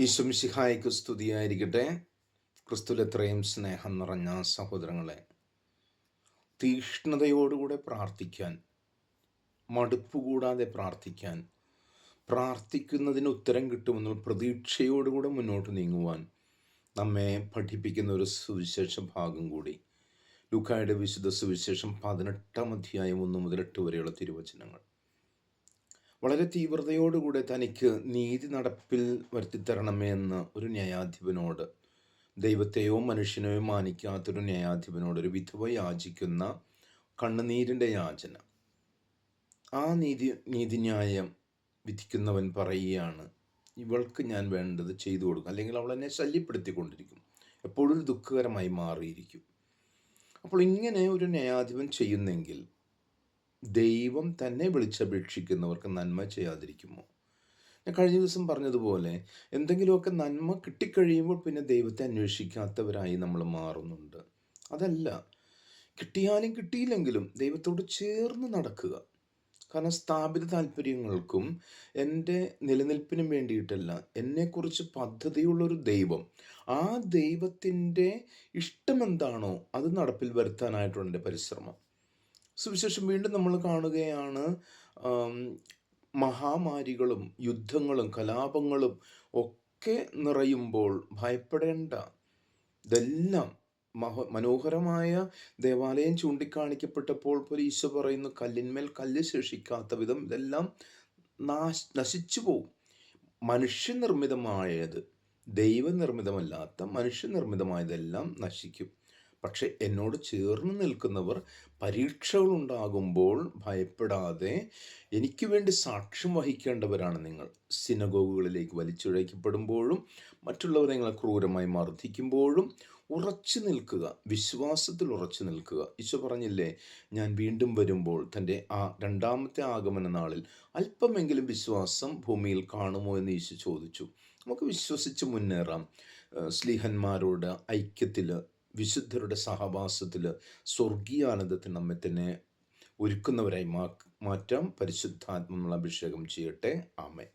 ഈശോമിശിഹായ്ക്ക് സ്തുതിയായിരിക്കട്ടെ. ക്രിസ്തുവിൽ എത്രയും സ്നേഹം നിറഞ്ഞ സഹോദരങ്ങളെ, തീഷ്ണതയോടുകൂടെ പ്രാർത്ഥിക്കാൻ, മടുപ്പുകൂടാതെ പ്രാർത്ഥിക്കാൻ, പ്രാർത്ഥിക്കുന്നതിന് ഉത്തരം കിട്ടുമെന്നുള്ള പ്രതീക്ഷയോടുകൂടെ മുന്നോട്ട് നീങ്ങുവാൻ നമ്മെ പഠിപ്പിക്കുന്ന ഒരു സുവിശേഷ ഭാഗം കൂടി ലൂക്കായുടെ വിശുദ്ധ സുവിശേഷം 18-ാം അധ്യായം 1 മുതൽ 8 വരെയുള്ള തിരുവചനങ്ങൾ. വളരെ തീവ്രതയോടുകൂടെ തനിക്ക് നീതി നടപ്പിൽ വരുത്തിത്തരണമേ എന്ന് ഒരു ന്യായാധിപനോട്, ദൈവത്തെയോ മനുഷ്യനെയോ മാനിക്കാത്തൊരു ന്യായാധിപനോട് ഒരു വിധവ യാചിക്കുന്ന കണ്ണുനീരിൻ്റെ യാചന. ആ നീതിന്യായം വിധിക്കുന്നവൻ പറയുകയാണ്, ഇവൾക്ക് ഞാൻ വേണ്ടത് ചെയ്തു കൊടുക്കും, അല്ലെങ്കിൽ അവൾ എന്നെ ശല്യപ്പെടുത്തിക്കൊണ്ടിരിക്കും, എപ്പോഴും ദുഃഖകരമായി മാറിയിരിക്കും. അപ്പോൾ ഇങ്ങനെ ഒരു ന്യായാധിപൻ ചെയ്യുന്നെങ്കിൽ ദൈവം തന്നെ വിളിച്ചപേക്ഷിക്കുന്നവർക്ക് നന്മ ചെയ്യാതിരിക്കുമോ? ഞാൻ കഴിഞ്ഞ ദിവസം പറഞ്ഞതുപോലെ, എന്തെങ്കിലുമൊക്കെ നന്മ കിട്ടിക്കഴിയുമ്പോൾ പിന്നെ ദൈവത്തെ അന്വേഷിക്കാത്തവരായി നമ്മൾ മാറുന്നുണ്ട്. അതല്ല, കിട്ടിയാലും കിട്ടിയില്ലെങ്കിലും ദൈവത്തോട് ചേർന്ന് നടക്കുക. കാരണം സ്ഥാപിത താല്പര്യങ്ങൾക്കും എൻ്റെ നിലനിൽപ്പിനും വേണ്ടിയിട്ടല്ല, എന്നെക്കുറിച്ച് പദ്ധതിയുള്ളൊരു ദൈവം, ആ ദൈവത്തിൻ്റെ ഇഷ്ടമെന്താണോ അത് നടപ്പിൽ വരുത്താനായിട്ടുള്ള എൻ്റെ പരിശ്രമം. സുവിശേഷം വീണ്ടും നമ്മൾ കാണുകയാണ്, മഹാമാരികളും യുദ്ധങ്ങളും കലാപങ്ങളും ഒക്കെ നിറയുമ്പോൾ ഭയപ്പെടേണ്ട. ഇതെല്ലാം മനോഹരമായ ദേവാലയം ചൂണ്ടിക്കാണിക്കപ്പെട്ടപ്പോൾ പോലും ഈശോ പറയുന്നു, കല്ലിന്മേൽ കല്ല് ശേഷിക്കാത്ത വിധം ഇതെല്ലാം നശിച്ചു പോവും. മനുഷ്യനിർമ്മിതമായത്, ദൈവനിർമ്മിതമല്ലാത്ത മനുഷ്യനിർമ്മിതമായതെല്ലാം നശിക്കും. പക്ഷെ എന്നോട് ചേർന്ന് നിൽക്കുന്നവർ പരീക്ഷകളുണ്ടാകുമ്പോൾ ഭയപ്പെടാതെ എനിക്ക് വേണ്ടി സാക്ഷ്യം വഹിക്കേണ്ടവരാണ് നിങ്ങൾ. സിനഗോഗുകളിലേക്ക് വലിച്ചിഴക്കപ്പെടുമ്പോഴും മറ്റുള്ളവരെ നിങ്ങളെ ക്രൂരമായി മർദ്ദിക്കുമ്പോഴും ഉറച്ചു നിൽക്കുക, വിശ്വാസത്തിൽ ഉറച്ചു നിൽക്കുക. ഈശോ പറഞ്ഞില്ലേ, ഞാൻ വീണ്ടും വരുമ്പോൾ തൻ്റെ രണ്ടാമത്തെ ആഗമന നാളിൽ അല്പമെങ്കിലും വിശ്വാസം ഭൂമിയിൽ കാണുമോ എന്ന് ഈശോ ചോദിച്ചു. നമുക്ക് വിശ്വസിച്ച് മുന്നേറാം. സ്ലീഹന്മാരോട് ഐക്യത്തിൽ, വിശുദ്ധരുടെ സഹവാസത്തിൽ സ്വർഗീയാനന്ദത്തിന് നമ്മെ തന്നെ ഒരുക്കുന്നവരായി മാറ്റാം. പരിശുദ്ധാത്മ അഭിഷേകം ചെയ്യട്ടെ. ആമേൻ.